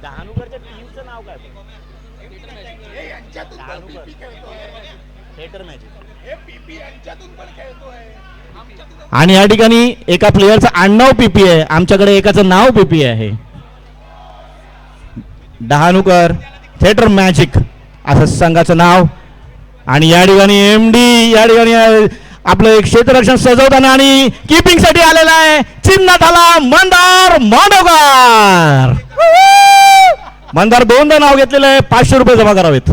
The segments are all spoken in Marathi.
डहाणूकरच्या टीमचं नाव काय? Theatre magic. आणि या ठिकाणी एका प्लेयरचं आडनाव पीपी आहे, आमच्याकडे एकाचं नाव पीपी आहे. डहाणूकर थिएटर मॅजिक असं संघाचं नाव. आणि या ठिकाणी एमडी या ठिकाणी आपलं एक क्षेत्ररक्षण सजवताना आणि कीपिंग साठी आलेला आहे. चिन्हात आला मंदार मांडवकर. मंदार दोनदा नाव घेतलेलं आहे. 500 रुपये जमा करावेत.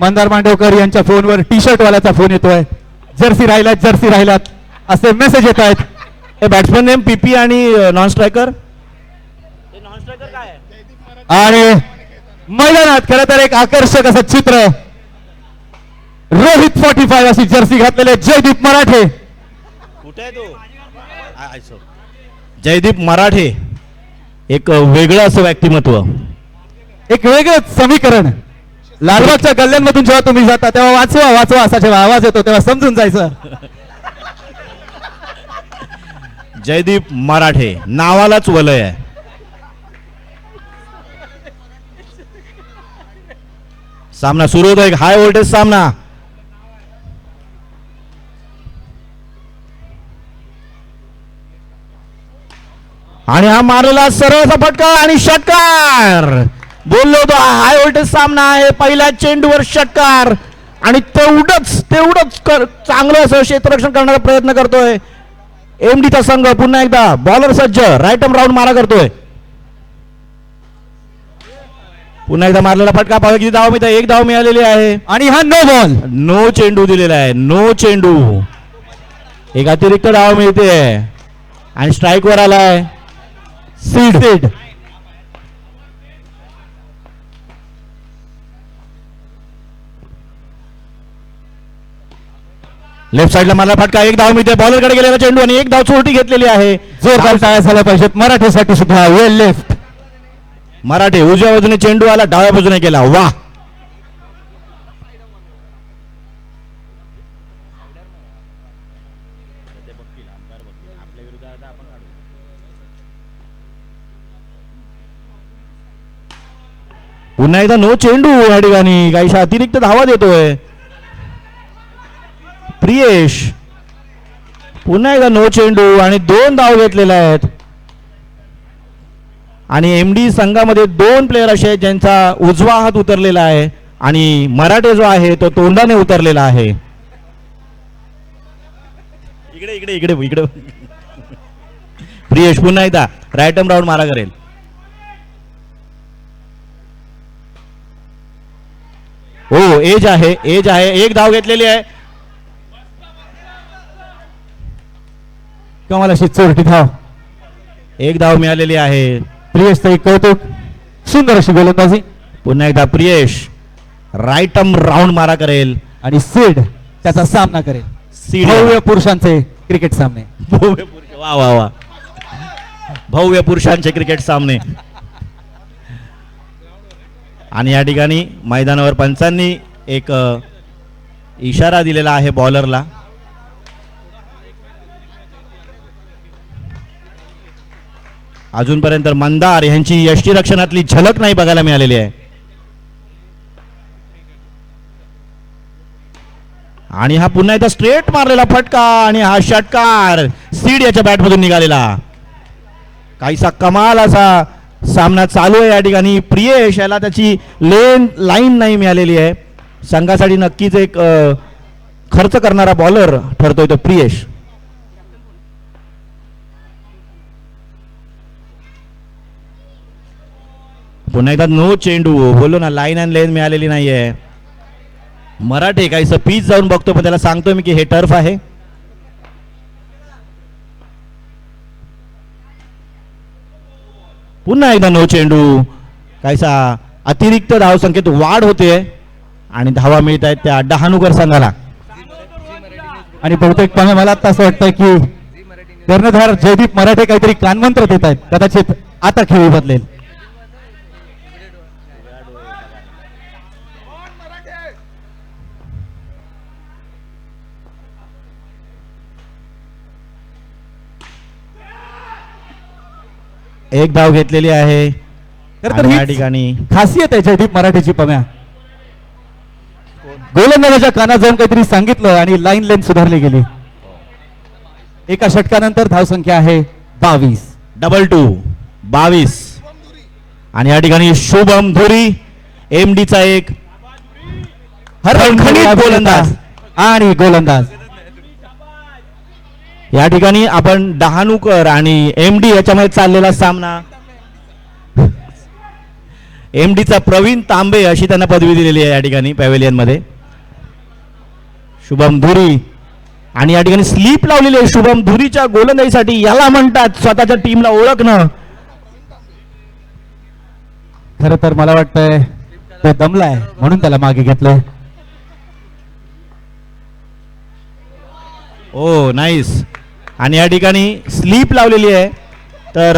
मंदार मांडवकर यांच्या फोनवर टी शर्ट वाल्याचा फोन येतोय. जर्सी राहिलात असे मेसेज येत आहेत. हे बॅट्समन नेम पीपी आणि नॉन स्ट्रायकर. आणि मैदानात खरं तर एक आकर्षक असं चित्र. रोहित 45 अशी जर्सी घातलेले जयदीप मराठे. कुठे आहे तो? जयदीप मराठे एक वेगळं असं व्यक्तिमत्व, एक वेगळंच समीकरण. लालबागच्या गल्ल्यांमधून जेव्हा तुम्ही जाता तेव्हा वाचवा वाचवा असा जेव्हा आवाज येतो तेव्हा समजून जायचं. जयदीप मराठे नावालाच वलय आहे. सामना सुरू होतो, एक हाय व्होल्टेज सामना. आणि हा मारलेला सरळ फटका आणि षटकार. बोललो होतो हाय व्होल्टेज सामना आहे. पहिल्या चेंडूवर षटकार आणि तेवढंच चांगलं असं क्षेत्ररक्षण करण्याचा प्रयत्न करतोय एमडीचा संघ. पुन्हा एकदा बॉलर सज्ज, राईट आर्म राऊंड मारा करतोय. पुन्हा एकदा मारलेला फटका. पाहू किती धाव मिळते. 1 धाव मिळालेली आहे. आणि हा नो बॉल, नो चेंडू दिलेला आहे. नो चेंडू. एक अतिरिक्त धाव मिळते आणि स्ट्राईक वर आलाय सीड. लेफ्ट साइडला मारला फटका. 1 धाव मिळते. बॉलरकडे गेलेला चेंडू आणि 1 धाव चोरटी घेतलेली आहे. जोरदार टाळ्या झाल्या पाहिजेत मराठीसाठी सुद्धा. वेल लेफ्ट. मराठे उजव्या बाजूने चेंडू आला, डाव्या बाजूने केला. वाह. पुन्हा एकदा नो चेंडू या ठिकाणी. काहीशा अतिरिक्त धावा देतोय प्रियेश. पुन्हा एकदा नो चेंडू आणि 2 धाव घेतलेल्या आहेत. आणि एमडी संघामध्ये 2 प्लेयर असे आहेत ज्यांचा उजवा हात उतरलेला आहे आणि मराठे जो आहे तो तोंडाने उतरलेला आहे. इकडे इकडे इकडे इकडे प्रियेश पुन्हा एकदा राईट आर्म राऊंड मारा करेल. हो एज आहे. 1 धाव घेतलेली आहे. कमाल अशी चोरटी धाव. 1 धाव मिळालेली आहे. प्रियेश ताई कौतुक. सुंदर अशी गोलंदाजी. पुन्हा एकदा प्रियेश राईट आर्म राऊंड मारा करेल आणि सीड त्याचा सामना करेल. सीड भव्य पुरुषांचे क्रिकेट सामने. वा वा वा. भव्य पुरुषांचे क्रिकेट सामने. आणि या ठिकाणी मैदानावर पंचांनी एक इशारा दिलेला आहे बॉलरला. अजूनपर्यंत मंदार यांची यष्टीरक्षणातली झलक नाही बघायला मिळालेली आहे. आणि हा पुन्हा एकदा स्ट्रेट मारलेला फटका आणि हा षटकार सीड याच्या बॅटमधून निघालेला. काहीसा कमाल असा सामना चालू आहे या ठिकाणी. प्रियेश याला त्याची लाईन नाही मिळालेली आहे. संघासाठी नक्कीच एक खर्च करणारा बॉलर ठरतोय तो प्रियेश. पुन्हा एकदा नो चेंडू. बोललो ना लाईन अँड लेन मिळालेली नाहीये. मराठे काहीसं पीच जाऊन बघतो पण त्याला सांगतोय मी की हे टर्फ आहे. पुन्हा एकदा नो चेंडू. काहीसा अतिरिक्त धाव संख्येत वाढ होते आणि धावा मिळत आहेत त्या डहाणूकर संघाला. आणि बहुतेक मला आता असं वाटतंय की कर्णधार जयदीप मराठे काहीतरी कानमंत्र देत आहेत. कदाचित आता खेळी बदलेल. एक धाव घेतलेली आहे. खरं तर आणि या हीच ठिकाणी खासियत आहे जयदीप मराठेची पम्या. गोलंदाजाच्या कानात जाऊन काहीतरी सांगितलं आणि लाईन लेंथ सुधारली गेली. एका षटकानंतर धावसंख्या आहे 22. डबल 22. आणि या ठिकाणी शुभम धुरी एमडीचा एक हरखणीत गोलंदाज. आणि गोलंदाज या ठिकाणी आपण डहाणूकर आणि एमडी याच्यामध्ये चाललेला सामना. एमडीचा प्रवीण तांबे अशी त्यांना पदवी दिलेली आहे या ठिकाणी पॅव्हेलियन मध्ये. शुभम धुरी आणि या ठिकाणी स्लीप लावलेली आहे शुभम धुरीच्या गोलंदाजीसाठी. याला म्हणतात स्वतःच्या टीमला ओळखणं. खरं तर मला वाटतंय तो दमलाय म्हणून त्याला मागे घेतलंय. ओ नाईस. आणि या ठिकाणी स्लीप लावलेली आहे. तर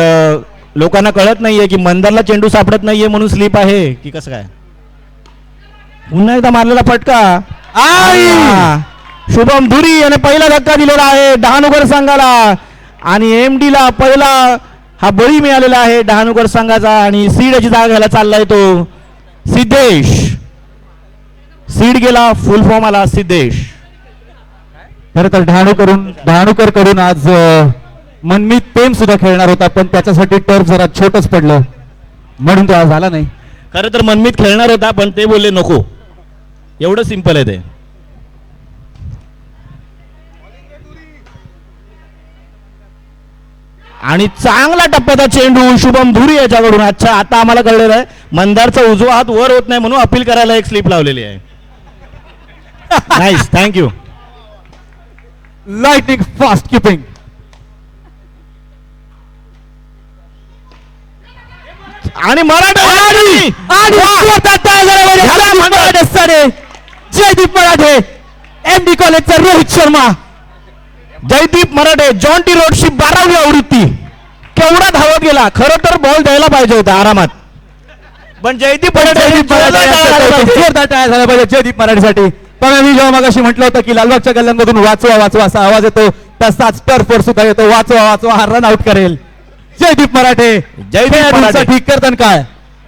लोकांना कळत नाहीये की मंदारला चेंडू सापडत नाहीये म्हणून स्लीप आहे की कसं काय. पुन्हा एकदा मारलेला फटका. शुभम धुरी याने पहिला धक्का दिलेला आहे डहाणूकर संघाला. आणि एमडी ला पहिला हा बळी मिळालेला आहे डहाणूकर संघाचा. आणि सीड याची जागा घ्यायला चाललाय तो सिद्धेश. सीड गेला फुल फॉर्म आला सिद्धेश. खरं तर डहाणूकर कडून आज मनमीत प्रेम सुद्धा खेळणार होता पण त्याच्यासाठी टर्फ जरा छोटच पडलं म्हणून तो आज आला नाही. खरं तर मनमीत खेळणार होता पण ते बोलले नको. एवढं सिंपल आहे ते. आणि चांगला टप्प्याचा चेंडू शुभम धुरी याच्याकडून. अच्छा आता आम्हाला कळलेलं आहे मंदारचा उजवा हात वर होत नाही म्हणून अपील करायला एक स्लिप लावलेली आहे. Nice thank you. Lightning fast keeping. आणि मराठे जयदीप मराठे एमडी कॉलेजचा रोहित शर्मा. जयदीप मराठे जॉन्टी रोडची 12वी आवृत्ती. केवढा धावत गेला. खरं तर बॉल द्यायला पाहिजे होता आरामात पण जयदीप मराठे जोरदार टाळ्या झाल्या पाहिजे जयदीप मराठेसाठी. पण मी जेव्हा मगाशी म्हटलं होतं की लालबागच्या गल्ल्यांमधून वाचवा वाचवा असा आवाज येतो तसाच टर्फवर सुद्धा येतो वाचवा वाचवा हा रन आउट करेल जयदीप मराठे. जयदीप मराठे ठीक करताना काय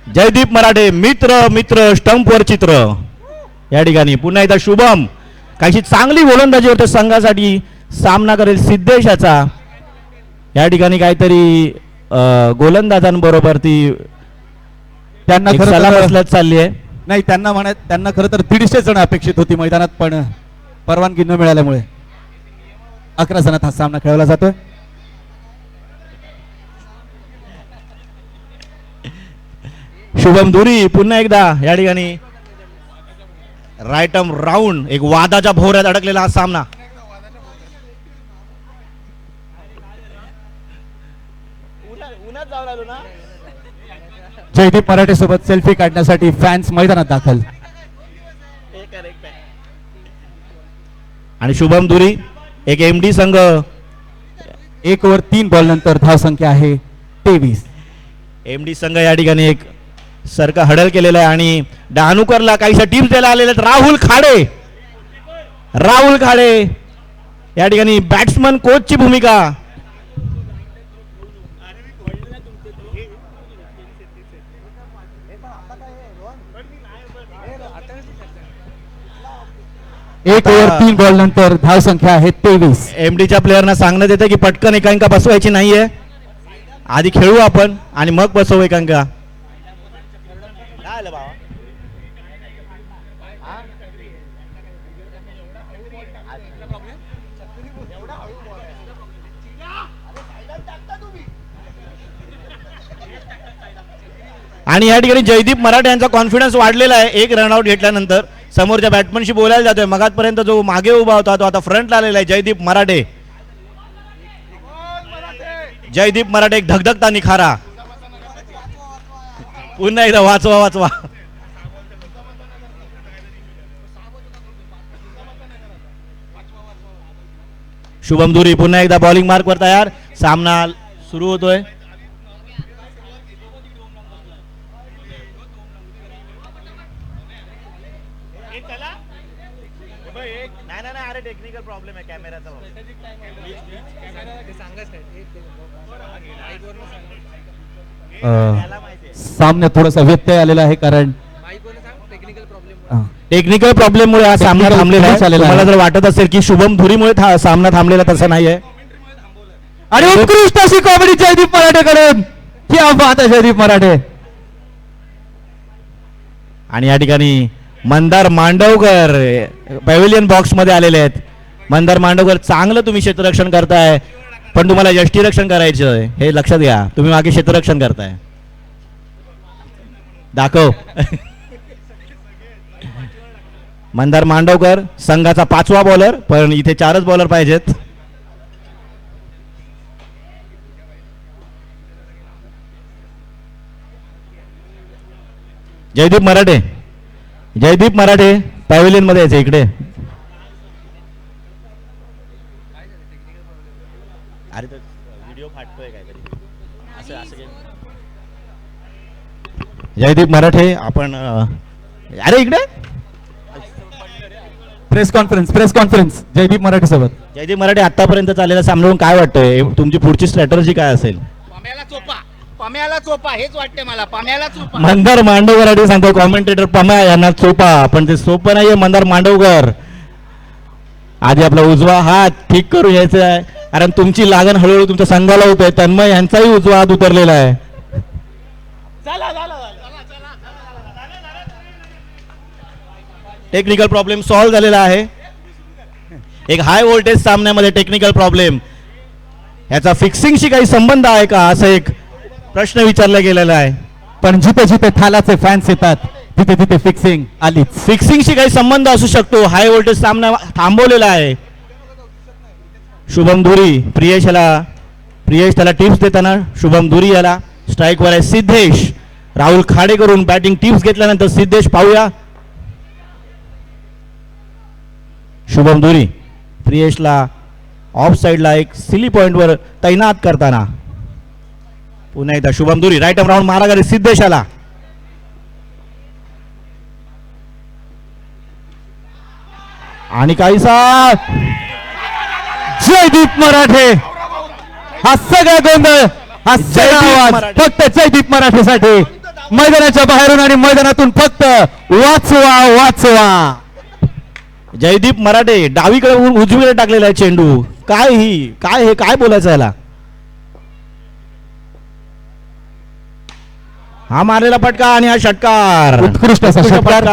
जयदीप मराठे मित्र मित्र स्टंपवर चित्र. या ठिकाणी पुन्हा एकदा शुभम काहीशी चांगली गोलंदाजी होते संघासाठी सामना करेल सिद्धेशाचा. या ठिकाणी काहीतरी गोलंदाजांबरोबर ती त्यांना एक खरं सलाह तर- मसलत चालली आहे. नाही त्यांना खरं तर 150 जण अपेक्षित होती मैदानात पण परवानगी न मिळाल्यामुळे 11 जणात हा सामना खेळवला जातोय. शुभम धुरी पुन्हा एकदा या ठिकाणी राईट आर्म राऊंड एक वादाच्या भोवऱ्यात अडकलेला हा सामना. जयदीप मराठे सोबत सेल्फी काढण्यासाठी फॅन्स मैदानात दाखल. आणि शुभम धुरी एक एमडी संघ 1 ओव्हर 3 बॉल नंतर धाव संख्या आहे 23. एमडी संघ या ठिकाणी एक सरका हडल केलेला आहे. आणि डहाणूकरला काहीशा टीम्स द्यायला आलेले आहेत. राहुल खाडे या ठिकाणी बॅट्समन कोचची भूमिका. एक ओव्हर 3 बॉल नंतर धाव संख्या आहे 23. एमडीच्या प्लेयरना सांगण्यात येतं की पटकन एकांका बसवायची नाहीये. आधी खेळू आपण आणि मग बसवू एकांका. आणि या ठिकाणी जयदीप मराठे यांचा कॉन्फिडन्स वाढलेला आहे. एक रनआउट घेतल्यानंतर समोरच्या बॅट्समनशी बोलायला जातोय. मगातपर्यंत जो मागे उभा होता तो आता फ्रंटला आलेला आहे. जयदीप मराठे एक धगधगता निखारा. पुन्हा एकदा वाचवा. शुभम धुरी पुन्हा एकदा बॉलिंग मार्कवर तयार. सामना सुरू होतोय. टेक्निकल प्रॉब्लेम आहे कॅमेराचा. सामन्यात थोडासा व्यत्यय आलेला आहे कारण टेक्निकल प्रॉब्लेम मुळे हा सामना Technical थांबलेला glitch आहे. आलेला आहे. मला जर वाटत असेल की शुभम धुरीमुळे सामना थांबलेला, तसं नाहीये. आणि उत्कृष्ट अशी कॉमेडी जयदीप मराठेकडून. क्या बात आहे जयदीप मराठे. आणि या ठिकाणी मंदार मांडवकर पॅव्हिलियन बॉक्स मध्ये आलेले आहेत. मंदार मांडवकर, चांगलं तुम्ही क्षेत्ररक्षण करताय, पण तुम्हाला यष्टीरक्षण करायचं आहे, हे लक्षात घ्या. तुम्ही मागे क्षेत्ररक्षण करताय. दाखव. मंदार मांडवकर संघाचा 5वा बॉलर, पण इथे 4च बॉलर पाहिजेत. जयदीप मराठे, जयदीप मराठे पॅव्हिलियन मध्ये यायचं इकडे. अरे व्हिडिओ फाटतोय काहीतरी असं असं. जयदीप मराठे आपण अरे इकडे प्रेस कॉन्फरन्स जयदीप मराठे सोबत. जयदीप मराठे, आतापर्यंत चाललेला सामन्यावरून काय वाटतंय, तुमची पुढची स्ट्रॅटर्जी काय असेल? पम्याला चोपा हेच वाटते मला. पम्याला चोपा. मंदार मांडवकर सांगतो कॉमेंटेटर पम्या यांना चोपा, पण ते सोपं नाहीये. मंदार मांडवकर, आधी आपला उजवा हात ठीक करून यायचा आहे, कारण तुमची लागण हळूहळू तुमच्या संघाला होत आहे. तन्मय यांचाही उजवा हात उतरलेला आहे. टेक्निकल प्रॉब्लेम सॉल्व्ह झालेला आहे. एक हाय व्होल्टेज सामन्यामध्ये टेक्निकल प्रॉब्लेम, याचा फिक्सिंगशी काही संबंध आहे का, असं एक प्रश्न विचारला गेलेला आहे. पण जिथे जिथे थालाचे फॅन्स येतात तिथे तिथे फिक्सिंग आलीच. फिक्सिंगशी काही संबंध असू शकतो. हाय व्होल्टेज सामना थांबवलेला आहे. शुभम धुरी, प्रियेश त्याला टिप्स देताना शुभम धुरी याला स्ट्राईकवर आहे. सिद्धेश, राहुल खाडेकरून बॅटिंग टिप्स घेतल्यानंतर सिद्धेश पाहूया. शुभम धुरी प्रियेशला ऑफ साइडला एक सिली पॉइंटवर तैनात करताना पुन्हा एकदा शुभम धुरी राईट राऊंड मारा करे सिद्धेशाला. आणि काहीसा जयदीप मराठे, हा सगळा गोंधळ, हा सगळा जयदीप आवाज मराठे. फक्त जयदीप मराठेसाठी. मैदानाच्या बाहेरून आणि मैदानातून फक्त वाचवा वाचवा. जयदीप मराठे डावीकडे उजवीकडे टाकलेला आहे चेंडू. काय हे काय बोलायचं याला. हा मारलेला फटका आणि हा षटकार, उत्कृष्ट असा षटकार.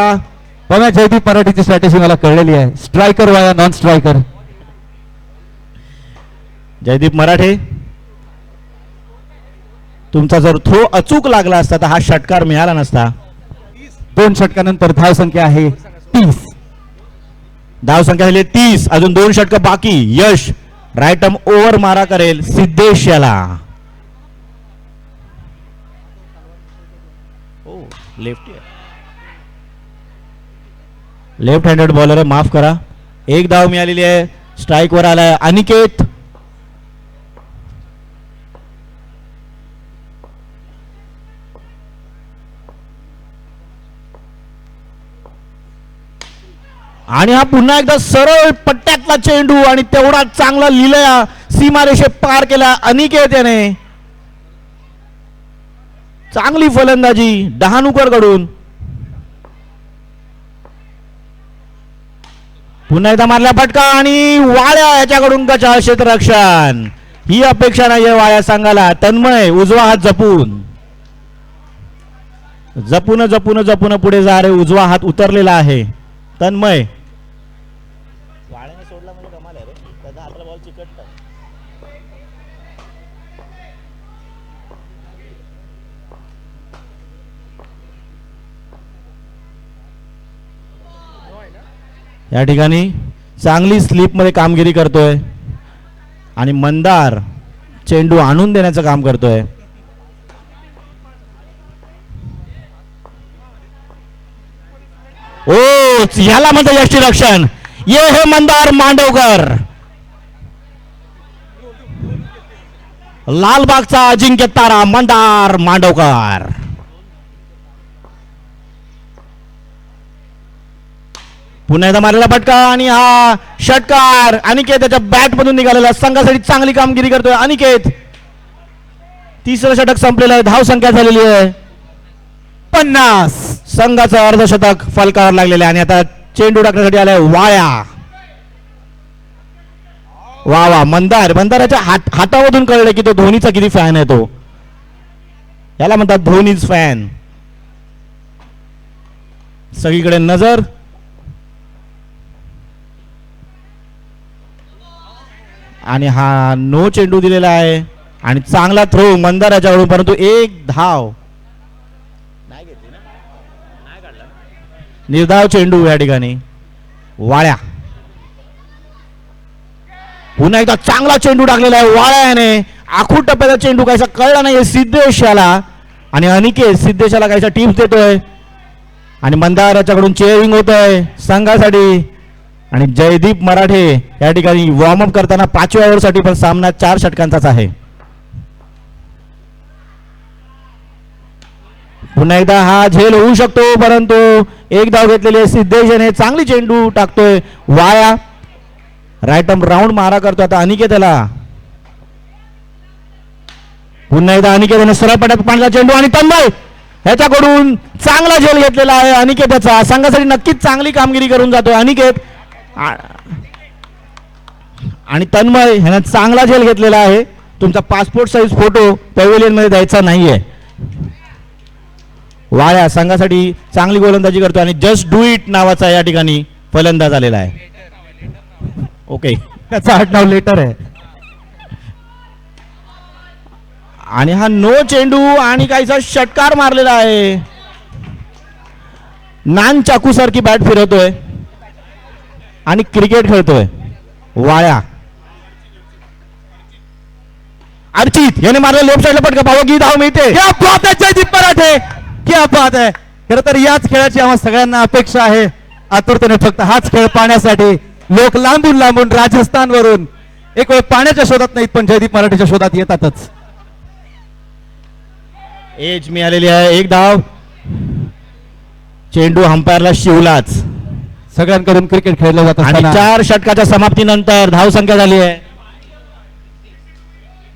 बघा जयदीप मराठेची स्ट्रॅटेजी मला कळलेली आहे. स्ट्रायकर वाया नॉन स्ट्रायकर. जयदीप मराठे, तुमचा जर थ्रो अचूक लागला असता तर हा षटकार मिळाला नसता. 2 षटकानंतर धाव संख्या आहे 30. धाव संख्या झाली 30, अजून 2 षटक बाकी. यश राईट आर्म ओव्हर मारा करेल सिद्धेश याला. लेफ्ट हँडेड बॉलर आहे, माफ करा. 1 धाव मिळालेली आहे. स्ट्राईक वर आलाय अनिकेत. आणि हा पुन्हा एकदा सरळ पट्ट्यातला चेंडू आणि तेवढा चांगला लिहिला, सीमारेषे पार केला अनिकेत याने. चांगली फलंदाजी डहाणूकर कडून. पुन्हा एकदा मारला फटका आणि वाळ्या याच्याकडून गचा क्षेत्ररक्षण. ही अपेक्षा नाहीये वाळ्या संघाला. तन्मय उजवा हात जपून जपून जपून जपून पुढे जा रे. उजवा हात उतरलेला आहे तन्मय. वाळ्याने सोडला म्हणजे कमाल आहे रे, त्याचा हातला बॉल चिकटतो. या ठिकाणी चांगली स्लिप मध्ये कामगिरी करतोय आणि मंदार चेंडू आणून देण्याचं काम करतोय. ओ ह्याला म्हणतो यष्टीरक्षण. ये हे मंदार मांडवकर, लालबागचा अजिंक्य तारा मंदार मांडवकर. पुन्हा एकदा मारलेला फटका आणि हा षटकार. अनिकेत त्याच्या बॅट मधून निघालेला, संघासाठी चांगली कामगिरी करतोय अनिकेत. तिसरं षटक संपलेलं आहे, धाव संख्या झालेली आहे 50. संघाचं अर्धशतक फलकावर लागलेलं आहे आणि आता चेंडू टाकण्यासाठी आलाय वाया. वा वा, मंदाराच्या हातामधून कळलं की तो धोनीचा किती फॅन आहे. तो याला म्हणतात धोनीज फॅन. सगळीकडे नजर. आणि हा नो चेंडू दिलेला आहे आणि चांगला थ्रो मंदाराच्याकडून, परंतु एक धाव. निर्धाव चेंडू या ठिकाणी वाळ्या. पुन्हा एकदा चांगला चेंडू टाकलेला आहे वाळ्याने. आखूड टप्प्याचा चेंडू काहीसा कळला नाही सिद्धेशाला आणि अनिकेत सिद्धेशाला काहीसा टिप्स देतोय आणि मंदाराच्याकडून चेअरिंग होतोय संघासाठी. आणि जयदीप मराठे या ठिकाणी वॉर्मअप करताना 5व्या ओव्हरसाठी, पण सामना 4 षटकांचाच आहे. पुन्हा एकदा हा झेल होऊ शकतो, परंतु एक धाव घेतलेली आहे सिद्धेशने. चांगली चेंडू टाकतोय वाया. राईट आर्म राऊंड मारा करतो आता अनिकेतला. पुन्हा एकदा अनिकेतने सरळ पटात पाडला चेंडू आणि तन्मय ह्याच्याकडून चांगला झेल घेतलेला आहे अनिकेतचा. संघासाठी नक्कीच चांगली कामगिरी करून जातोय अनिकेत. आणि तन्मय ह्यानं चांगला झेल घेतलेला आहे. तुमचा पासपोर्ट साईज फोटो पॅव्हिलियन मध्ये द्यायचा नाहीये. वाया संघासाठी चांगली गोलंदाजी करतो आणि जस्ट डू इट नावाचा या ठिकाणी फलंदाज आलेला आहे. ओके, त्याचं आडनाव लेटर आहे. आणि हा नो चेंडू आणि काहीसा षटकार मारलेला आहे. नान चाकू सारखी बॅट फिरवतोय आणि क्रिकेट खेळतोय वाळ्या. अर्चित याने मारलं लेफ्ट साईडला फटका, पाहावं की धाव मिळते. क्या बात है जयदीप मराठे, क्या बात है. खरं तर याच खेळाची आम्हा सगळ्यांना अपेक्षा आहे आतुरतेने, फक्त हाच खेळ पाहण्यासाठी लोक लांबून लांबून राजस्थान वरून एक वेळ पाण्याच्या शोधात नाहीत पण जयदीप मराठेच्या शोधात येतातच. एज मिळालेली आहे, एक धाव. चेंडू अंपायरला शिवलाच सगळ्यांकडून क्रिकेट खेळलं जात आणि असताना 4 षटकाच्या समाप्तीनंतर धाव संख्या झाली आहे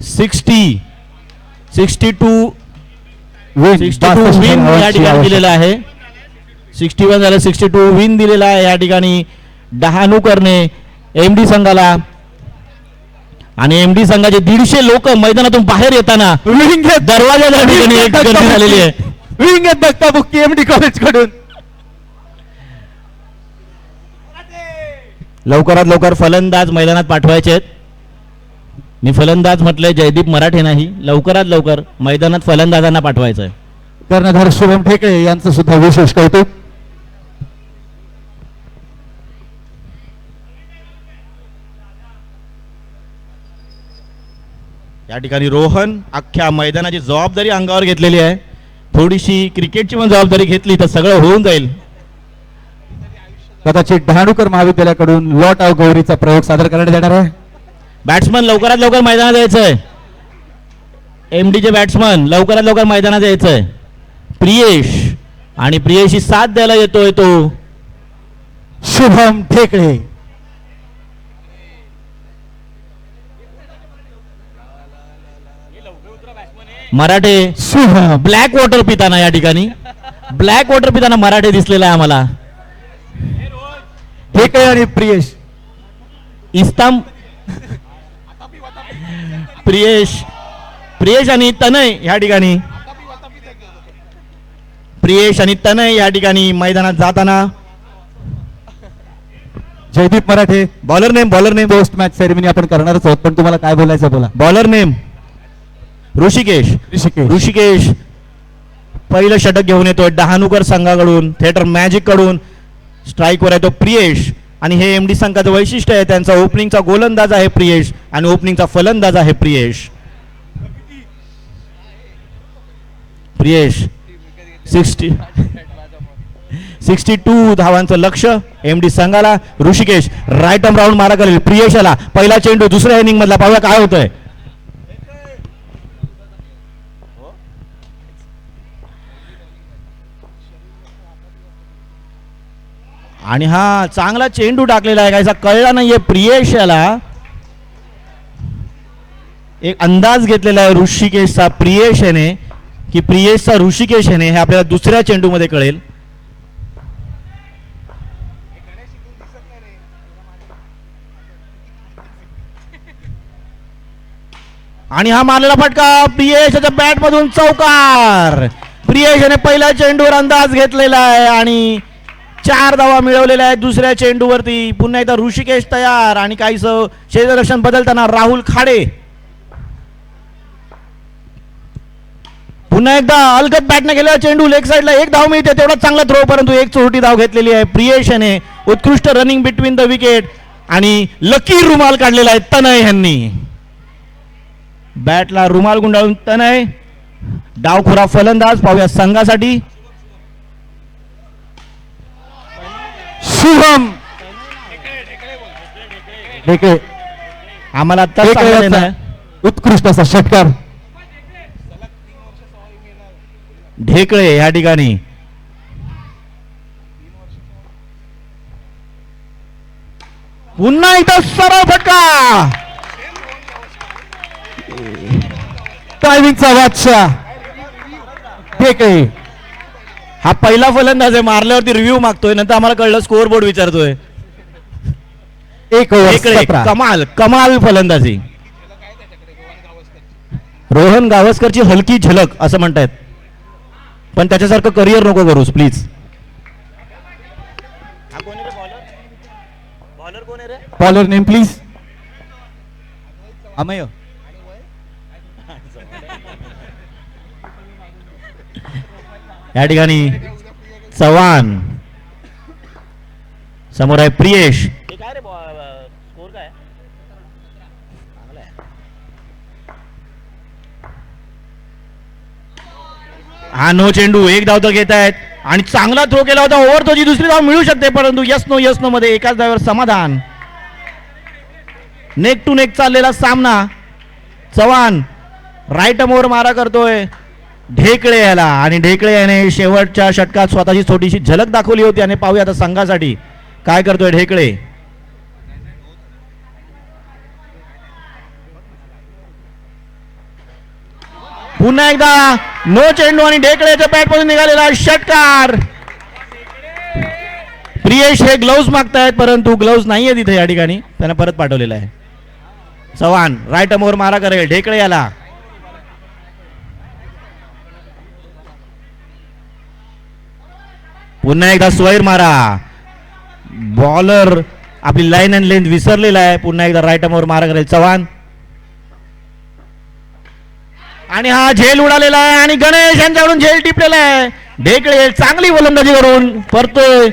60. 62 विन या ठिकाणी दिलेला आहे. 61 झालं, 62 विन दिलेला आहे या ठिकाणी डहाणूकरने एमडी संघाला. आणि एमडी संघाचे 150 लोक मैदानातून बाहेर येताना दरवाजाच्या ठिकाणी एक गर्दी झालेली आहे. विंग धक्काबुक्की एमडी कॉलेज कडून. लवकरात लवकर फलंदाज मैदानात पाठवायचे आहेत. मी फलंदाज म्हटलंय, जयदीप मराठे नाही. लवकरात लवकर मैदानात फलंदाजांना पाठवायचं आहे. कर्णधार शुभम ठेकळे यांचं सुद्धा विशेष कौतुक. या ठिकाणी रोहन अख्ख्या मैदानाची जबाबदारी अंगावर घेतलेली आहे. थोडीशी क्रिकेटची पण जबाबदारी घेतली तर सगळं होऊन जाईल. कदाचित डहाणूकर महाविद्यालयाकडून लॉट ऑफ गौरीचा प्रयोग सादर करण्यात येणार आहे. बॅट्समन लवकरात लवकर मैदानात यायचंय. एमडीचे बॅट्समन लवकरात लवकर मैदानात यायचंय. प्रियेश आणि प्रियेशी साथ द्यायला येतोय तो शुभम ठेकळे. मराठे. शुभम ब्लॅक वॉटर पिताना या ठिकाणी ब्लॅक वॉटर पिताना मराठे दिसलेला आहे आम्हाला. ठेकळे आणि प्रियेश. इस्ताम प्रियेश आणि तनय या ठिकाणी या ठिकाणी मैदानात जाताना. Jaydeep Marathe. Bowler name post match ceremony आपण करणारच आहोत पण तुम्हाला काय बोलायचं बोला. बॉलर नेम ऋषिकेश पहिलं षटक घेऊन येतोय डहाणूकर संघाकडून. थिएटर मॅजिक कडून स्ट्राईकवर आहे तो प्रियेश. आणि हे एमडी संघाचं वैशिष्ट्य आहे, त्यांचा ओपनिंगचा गोलंदाज आहे प्रियेश आणि ओपनिंगचा फलंदाज आहे प्रियेश. 62 धावांचं लक्ष एमडी संघाला. ऋषिकेश राईट आर्म राऊंड मारा करेल प्रियेशाला. पहिला चेंडू दुसऱ्या इनिंग मधला, पाहूया काय होतंय. आणि हा चांगला चेंडू टाकलेला आहे, काहीसा कळला नाहीये प्रियेश याला. एक अंदाज घेतलेला आहे ऋषिकेशचा प्रियेश याने, की प्रियेशचा ऋषिकेश याने, हे आपल्याला दुसऱ्या चेंडू मध्ये कळेल. आणि हा मारलेला फटका प्रियेशच्या बॅट मधून चौकार. प्रियेश याने पहिल्या चेंडूवर अंदाज घेतलेला आहे आणि 4 धावा मिळवलेल्या आहेत दुसऱ्या चेंडूवरती. पुन्हा एकदा ऋषिकेश तयार आणि काहीस क्षेत्ररक्षण बदलताना राहुल खाडे. पुन्हा एकदा अलगद बॅटने गेलेला चेंडू लेग साईडला, 1 धाव मिळते. तेवढा चांगला थ्रो, परंतु एक चोरटी धाव घेतलेली आहे प्रियेश याने. उत्कृष्ट रनिंग बिटवीन द विकेट आणि लकी रुमाल काढलेला आहे तनय यांनी. बॅटला रुमाल गुंडाळून तनय डावखोरा फलंदाज. पाहूया संघासाठी शुभम ढेकळे. आम्हाला आता ढेकळे सांगायला यांचा नाही. उत्कृष्ट असा षटकार. ढेकळे या ठिकाणी पुन्हा एकदा सरळ फटका. टायमिंगचा बादशाह ढेकळे. हा पहिला फलंदाज आहे, मारल्यावरती रिव्ह्यू मागतोय, नंतर आम्हाला कळलं स्कोअर बोर्ड विचारतोय. 1 ओव्हर ढेकळे 17. कमाल कमाल फलंदाजी. रोहन गावस्करची हलकी झलक असं म्हणतायत, पण त्याच्यासारखं करिअर नको करूस please. Bowler name please. Amay. या ठिकाणी चव्हाण, समोर आहे प्रियेश. हा नो चेंडू, 1 धाव तर घेत आहेत आणि चांगला थ्रो केला होता ओव्हर. तो जी दुसरी धाव मिळू शकते, परंतु यस नो मध्ये एकाच धावेवर समाधान. नेक टू नेक चाललेला सामना. चव्हाण राईट मोर मारा करतोय ढेकळे याला आणि ढेकळे याने शेवटच्या षटकात स्वतःची छोटीशी झलक दाखवली होती. आणि पाहूया आता संघासाठी काय करतोय ढेकळे. पुन्हा एकदा नो चेंडू आणि ढेकळेच्या बॅटमधून निघालेला षटकार. प्रियेश हे ग्लोव्ज मागतायत, परंतु ग्लोव्ज नाहीये तिथे या ठिकाणी, त्यांना परत पाठवलेला आहे. चव्हाण राईट मोर मारा करेल ढेकळे याला. पुन्हा एकदा स्वैर मारा. बॉलर आपली लाईन अँड लेंथ विसरलेला आहे. पुन्हा एकदा राईट मोर मारा करेल चव्हाण आणि हा झेल उडालेला आहे आणि गणेश यांच्याकडून झेल टिपलेला आहे. ढेकळे चांगली गोलंदाजी करून परतोय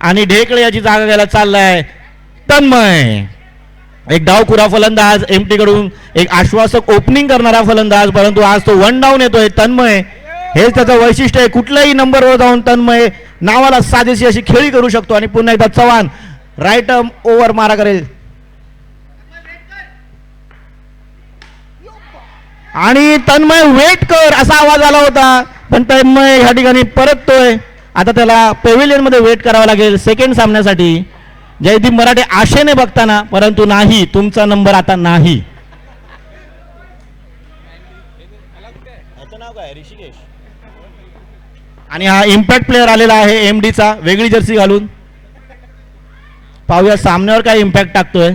आणि ढेकळे याची जागा घ्यायला चाललाय तन्मय. एक डावखुरा फलंदाज, एमटी कडून एक आश्वासक ओपनिंग करणारा फलंदाज, परंतु आज तो 1 डाऊन येतोय तन्मय. हेच त्याचं वैशिष्ट्य आहे, कुठल्याही नंबरवर जाऊन तन्मय नावाला साजेशी अशी खेळी करू शकतो. आणि पुन्हा एकदा चव्हाण राईट ओव्हर मारा करेल आणि तन्मय वेट कर असा आवाज आला होता, पण तन्मय ह्या ठिकाणी परततोय. आता त्याला पेव्हिलियन मध्ये वेट करावं लागेल सेकंड सामन्यासाठी. जयदीप मराठे आशेने बघताना, परंतु नाही, तुमचा नंबर आता नाही. आणि हा इम्पॅक्ट प्लेअर आलेला आहे एमडीचा, वेगळी जर्सी घालून. पाहूया सामन्यावर काय इम्पॅक्ट टाकतोय.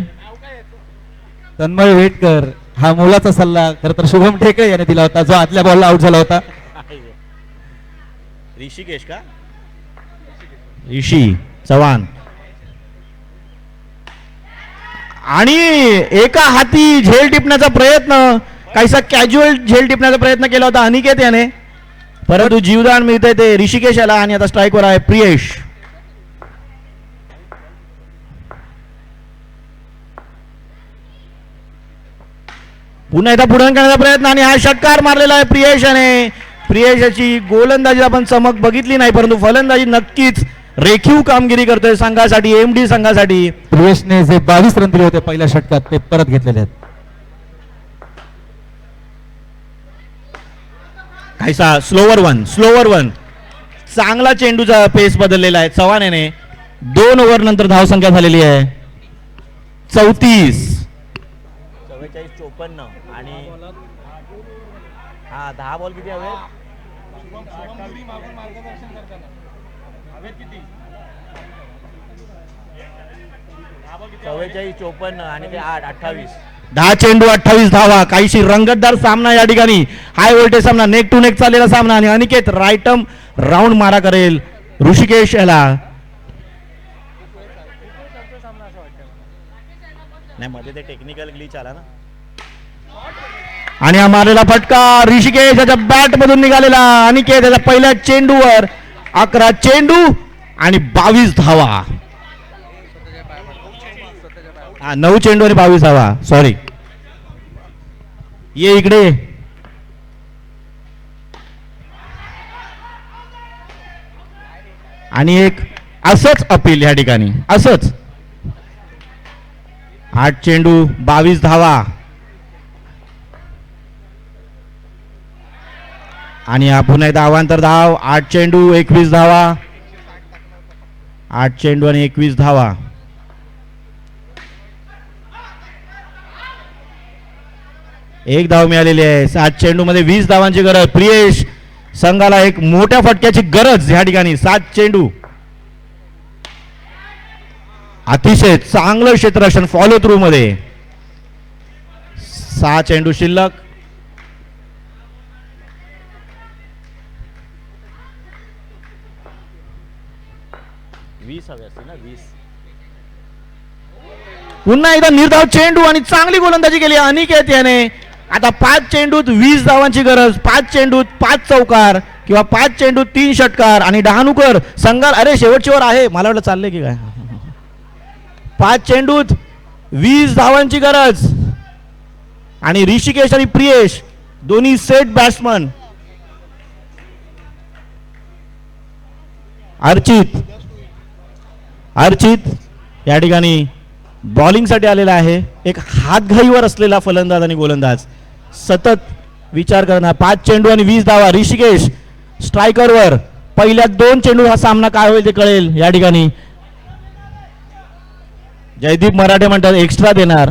तन्मय वेटकर हा मोलाचा सल्ला खरं तर शुभम ढेकळे याने दिला होता, जो आदल्या बॉलला आउट झाला होता. ऋषिकेश का ऋषी चव्हाण. आणि एका हाती झेल टिपण्याचा प्रयत्न, काहीसा कॅज्युअल झेल टिपण्याचा प्रयत्न केला होता अनिकेत याने, परंतु जीवदान मिळतंय ते ऋषिकेश याला. आणि आता स्ट्राईकवर आहे प्रियेश. पुन्हा एकदा पुढे करण्याचा प्रयत्न आणि हा षटकार मारलेला आहे प्रियेश याने. प्रियेश याची गोलंदाजी आपण चमक बघितली नाही, परंतु फलंदाजी नक्कीच रेखीव कामगिरी करतोय संघासाठी, एमडी संघासाठी. प्रियेशने जे 22 रन दिले होते पहिल्या षटकात ते परत घेतलेले आहेत. काहीसा स्लोवर वन चांगला चेंडूचा पेस बदललेला आहे चव्हाण याने. 2 ओव्हर नंतर धावसंख्या झालेली आहे 34. 44-54 आणि हा 10 बॉल किती हवे? 44-54 आणि ते 28. 10 चेंडू 28 धावा. काहीशी रंगतदार सामना या ठिकाणी. हाय व्होल्टेज सामना, नेक टू नेक चाललेला सामना आणि अनिकेत राईटम राऊंड मारा करेल ऋषिकेश याला. नाही मध्ये ते टेक्निकल ग्लिच आला ना. आणि हा मारलेला फटका ऋषिकेश याच्या बॅट मधून निघालेला. अनिकेत याच्या पहिल्या चेंडूवर 11 चेंडू आणि 22 धावा. 9 चेंडू आणि 22 धावा. सॉरी, ये इकडे. आणि एक असंच अपील या ठिकाणी, असंच 8 चेंडू 22 धावा. आणि हा पुन्हा एकदा अवांतर धाव. 8 चेंडू 21 धावा. 8 चेंडू आणि 21 धावा. एक धाव मिळालेली आहे. 7 चेंडू मध्ये 20 धावांची गरज. प्रियेश संघाला एक मोठ्या फटक्याची गरज या ठिकाणी. 7 चेंडू. अतिशय चांगलं क्षेत्ररक्षण फॉलो थ्रू मध्ये. 6 चेंडू शिल्लक. पुन्हा एकदा निर्धाव चेंडू आणि चांगली गोलंदाजी केली अनिकेत याने. आता 5 चेंडूत 20 धावांची गरज. 5 चेंडूत 5 चौकार किंवा 5 चेंडूत 3 षटकार. आणि डहाणूकर संघाला अरे शेवटची ओव्हर आहे, मला वाटलं चाललंय की काय. 5 चेंडूत 20 धावांची गरज. आणि ऋषिकेश आणि प्रियेश दोन्ही सेट बॅट्समन. अर्चित या ठिकाणी बॉलिंग साठी आलेला आहे. एक हातघाईवर असलेला फलंदाज आणि गोलंदाज सतत विचार करणार. 5 चेंडू आणि 20 धावा. ऋषिकेश स्ट्रायकरवर. पहिल्या 2 चेंडू हा सामना काय होईल ते कळेल या ठिकाणी. जयदीप मराठे म्हणतात एक्स्ट्रा देणार.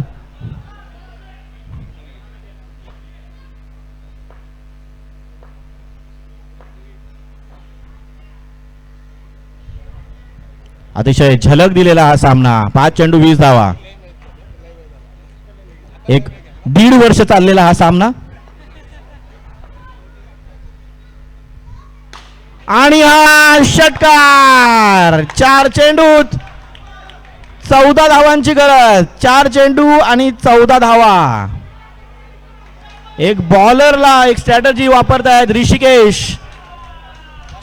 अतिशय झलक दिलेला हा सामना. 5 चेंडू 20 धावा. एक 1.5 वर्ष चाललेला हा सामना. आणि हा षटकार. 4 चेंडूत 14 धावांची गरज. 4 चेंडू आणि 14 धावा. एक बॉलरला एक स्ट्रॅटजी वापरतायत ऋषिकेश.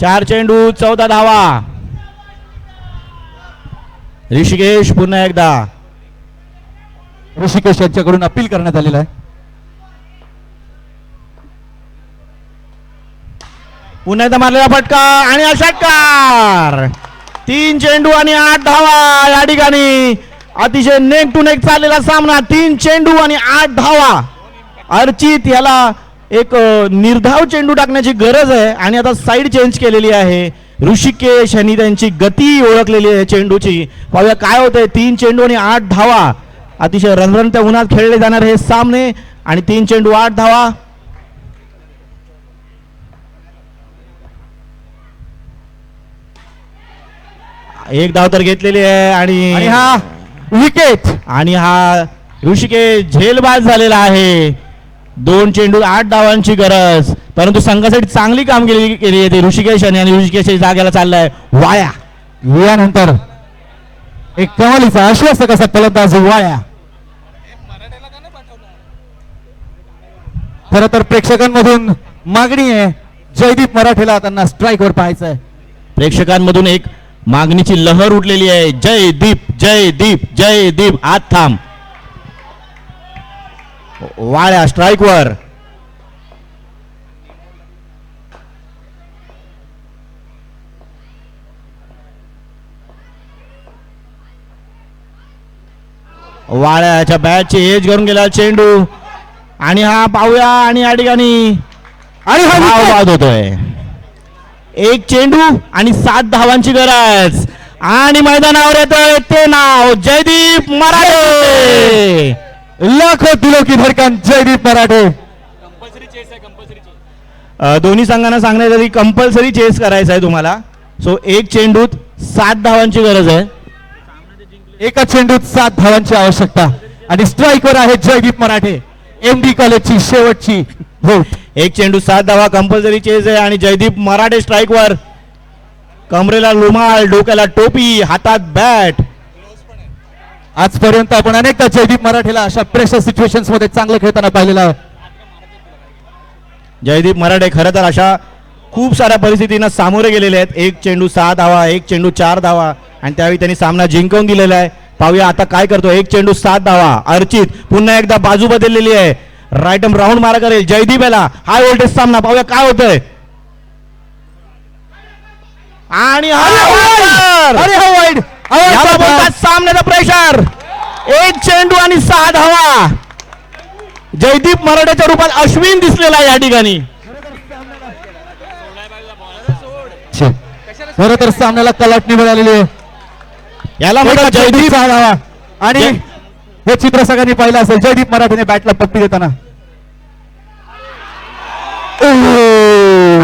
4 चेंडू 14 धावा. ऋषिकेश पुन्हा एकदा. ऋषिकेश यांच्याकडून अपील करण्यात आलेलं आहे. पुन्हा एकदा मारलेला फटका आणि हा षटकार. 3 चेंडू आणि 8 धावा या ठिकाणी. अतिशय नेक टू नेक चाललेला सामना. 3 चेंडू आणि 8 धावा. अर्चित याला एक निर्धाव चेंडू टाकण्याची गरज आहे आणि आता साईड चेंज केलेली आहे. ऋषिकेश यांनी त्यांची गती ओळखलेली आहे चेंडूची. पाहूया काय होतंय. 3 चेंडू आणि 8 धावा. अतिशय रणरणत्या उन्हात खेळले जाणार हे सामने. आणि 3 चेंडू 8 धावा. एक धाव तर घेतलेली आहे. आणि हा विकेट. आणि हा ऋषिकेश झेलबाज झालेला आहे. 2 चेंडू 8 धावांची गरज. परंतु संघासाठी चांगली कामगिरी केली आहे ऋषिकेश यांनी. आणि ऋषिकेश जागेला चाललाय वाया. यानंतर एक कमालीचा आश्वासक असा फलंदाज वाया. खर तर प्रेक्षकांमधून मागणी आहे जयदीप मराठेला त्यांना स्ट्राईकवर पाहायचंय. प्रेक्षकांमधून एक मागणीची लहर उठलेली आहे. जयदीप जयदीप जयदीप. आत थांब. वाळ्या स्ट्राईकवर. वाळ्याच्या बॅटची एज करून गेला चेंडू. आणि हा पाहूया. आणि या ठिकाणी आणि हा बाद होतोय. 1 चेंडू आणि 7 धावांची गरज. आणि मैदानावर येतोय ते नाव जयदीप मराठे. लाखो दिलो की धडकन जयदीप मराठे. दोन्ही संघांना सांगण्यात आली कंपल्सरी चेस करायचा आहे तुम्हाला. सो एक चेंडूत 7 धावांची गरज आहे. एका चेंडूत 7 धावांची आवश्यकता आणि स्ट्राईकवर आहे जयदीप मराठे. MD कॉलेजची शेवटची व्होट. एक चेंडू 7 धावा कंपल्सरी चेस आहे आणि जयदीप मराठे स्ट्राईकवर. कमरेला रुमाल, डोक्याला टोपी, हातात बॅट. आजपर्यंत आपण अनेकदा जयदीप मराठेला अशा प्रेशर सिच्युएशन्स मध्ये चांगलं खेळताना पाहिलेलं आहे. जयदीप मराठे खरं तर अशा खूप साऱ्या परिस्थितींना सामोरे गेलेले आहेत. एक चेंडू 6 धावा, एक चेंडू 4 धावा आणि त्यावेळी त्यांनी सामना जिंकवून दिलेला आहे. पाहूया आता काय करतो. एक चेंडू 7 धावा. अर्चित पुन्हा एकदा बाजू बदललेली आहे. राईट आर्म राऊंड मारा करेल जयदीप याला. हाय व्होल्टेज सामना. पाहूया काय होतंय. आणि अरे हा वाईड. याला बोलतात सामन्याचा प्रेशर. एक चेंडू आणि 6 धावा. जयदीप मराठेच्या रूपात अश्विन दिसलेला आहे या ठिकाणी. खरं तर सामन्याला कलाटणी मिळालेली आहे. याला म्हणतात जयदीप. धावा आणि हे चित्र सगळ्यांनी पाहिलं असेल. जयदीप मराठेने बॅटला पट्टी देताना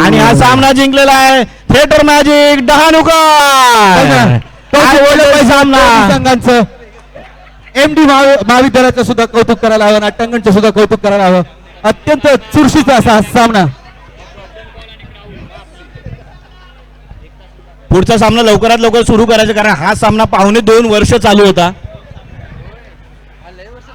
आणि हा सामना जिंकलेला आहे थिएटर मॅजिक डहाणूकर. सामना संघांचं MD महाविद्यालयाचं सुद्धा कौतुक करायला हवं. नाट्यांगणचं सुद्धा कौतुक करायला हवं. अत्यंत चुरशीचा असा हा सामना. पुढचा सामना लवकरात लवकर सुरू करायचा कारण हा सामना 2.5 वर्ष चालू होता.